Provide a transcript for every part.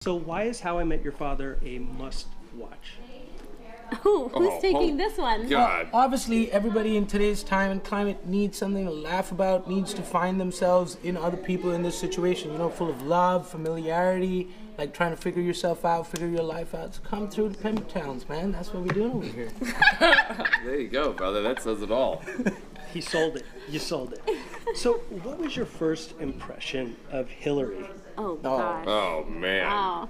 So why is How I Met Your Father a must-watch? Who's taking this one? God. Obviously, everybody in today's time and climate needs something to laugh about, needs to find themselves in other people in this situation, you know, full of love, familiarity, like trying to figure yourself out, figure your life out. So come through the Pimp Towns, man. That's what we're doing over here. There you go, brother. That says it all. He sold it. You sold it. So what was your first impression of Hilary? Oh, gosh. Oh, man. Wow.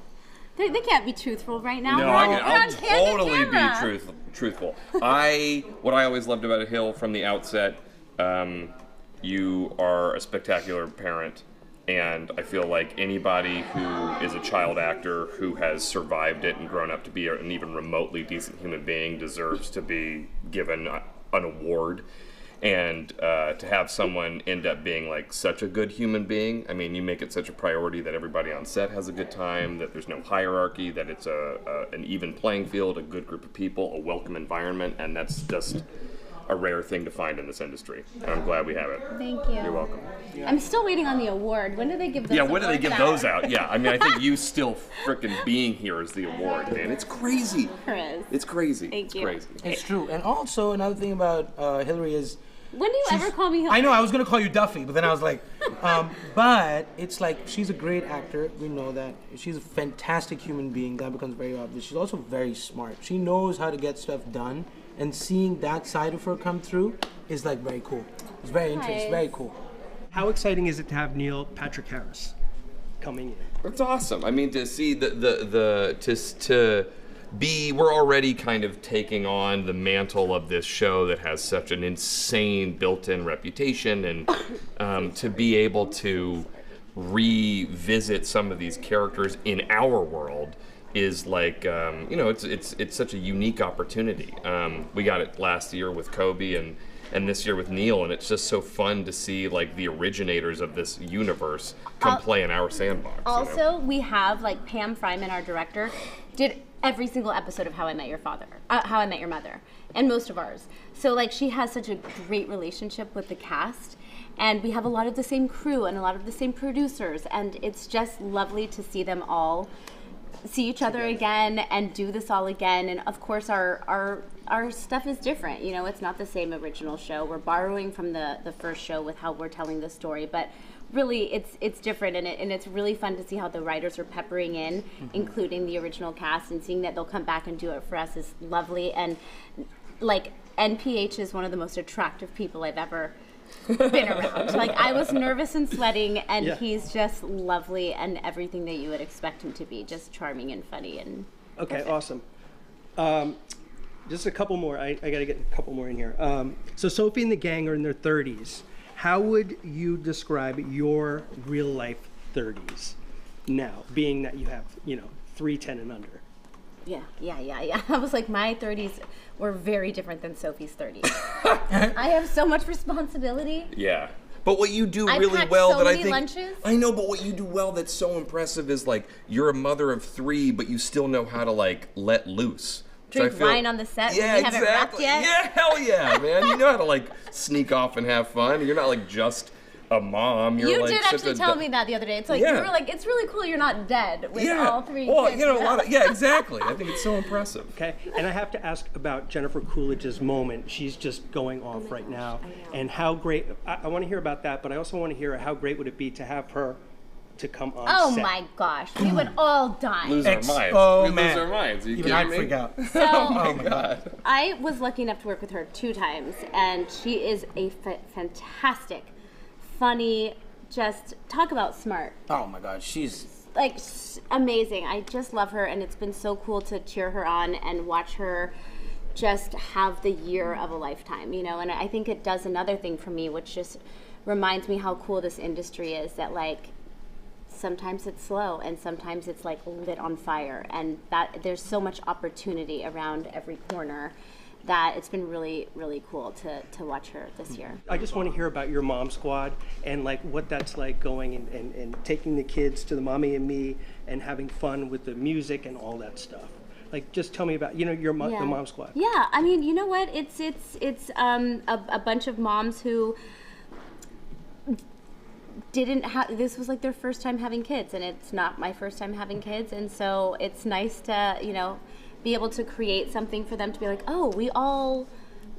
They can't be truthful right now. No, I'll totally be truthful. What I always loved about Hill from the outset, you are a spectacular parent, and I feel like anybody who is a child actor who has survived it and grown up to be an even remotely decent human being deserves to be given an award. And to have someone end up being like such a good human being, I mean, you make it such a priority that everybody on set has a good time, that there's no hierarchy, that it's an even playing field, a good group of people, a welcome environment, and that's just a rare thing to find in this industry. And I'm glad we have it. Thank you. You're welcome. I'm still waiting on the award. When do they give those Yeah, when do they give out? those out? Yeah, I mean, I think you still frickin' being here is the award, man. It's crazy. Chris. It's crazy. Thank you. Crazy. It's true. And also, another thing about Hilary is, When do you ever call me Hilary? I know, I was going to call you Duffy, but then I was like, but it's like, she's a great actor, we know that. She's a fantastic human being, that becomes very obvious. She's also very smart. She knows how to get stuff done, and seeing that side of her come through is like very cool. It's very interesting, it's very cool. How exciting is it to have Neil Patrick Harris coming in? It's awesome. I mean, to see we're already kind of taking on the mantle of this show that has such an insane built-in reputation, and to be able to revisit some of these characters in our world is like, it's such a unique opportunity. We got it last year with Kobe and this year with Neil, and it's just so fun to see like the originators of this universe come play in our sandbox. Also, we have like Pam Fryman, our director, did every single episode of How I Met Your Mother, and most of ours. So like she has such a great relationship with the cast, and we have a lot of the same crew and a lot of the same producers, and it's just lovely to see them all see each other again and do this all again. And of course our stuff is different, you know, it's not the same original show. We're borrowing from the first show with how we're telling the story, but really it's different, and it's really fun to see how the writers are peppering in, including the original cast, and seeing that they'll come back and do it for us is lovely. And like NPH is one of the most attractive people I've ever been around. Like I was nervous and sweating, and he's just lovely and everything that you would expect him to be, just charming and funny and Okay, perfect. Awesome. Just a couple more. I got to get a couple more in here. So Sophie and the gang are in their 30s. How would you describe your real life 30s now, being that you have, 3, 10 and under? Yeah. I was like, my 30s were very different than Sophie's 30s. I have so much responsibility. Yeah. But what you do I really packed well so that I many think lunches. I know, but what you do well that's so impressive is like you're a mother of 3, but you still know how to like let loose. Drink wine on the set when Yeah, we haven't wrapped exactly. yet. Yeah, hell yeah, man. You know how to like sneak off and have fun. You're not like just a mom. You're You like did such actually a tell me that the other day. It's like Yeah. you were like, it's really cool you're not dead with all 3 well, kids. a lot of exactly. I think it's so impressive. Okay, and I have to ask about Jennifer Coolidge's moment. She's just going off right now. And how great, I want to hear about that, but I also want to hear how great would it be to have her to come on Oh set. my gosh, we would all die. Lose our minds. Oh, We man. lose our minds. Are you Even I'd kidding me? freak out. So Oh my god. I was lucky enough to work with her 2 times, and she is a fantastic, funny, just talk about smart. Oh my God, she's Like amazing. I just love her, and it's been so cool to cheer her on and watch her just have the year of a lifetime, you know. And I think it does another thing for me, which just reminds me how cool this industry is, that like sometimes it's slow and sometimes it's like lit on fire, and that there's so much opportunity around every corner that it's been really, really cool to watch her this year. I just want to hear about your mom squad and like what that's like going and taking the kids to the Mommy and Me and having fun with the music and all that stuff. Like, just tell me about, the mom squad. Yeah, I mean, you know what? It's a bunch of moms who this was like their first time having kids, and it's not my first time having kids, and so it's nice to, you know, be able to create something for them to be like, oh, we all,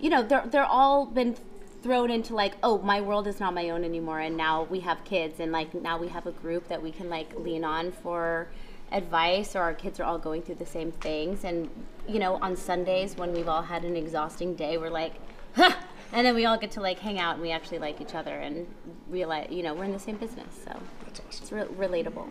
you know, they're all been thrown into like, oh, my world is not my own anymore, and now we have kids, and like now we have a group that we can like lean on for advice, or our kids are all going through the same things. And you know, on Sundays when we've all had an exhausting day, we're like, ha! And then we all get to like hang out, and we actually like each other and realize, you know, we're in the same business, so That's awesome. it's relatable.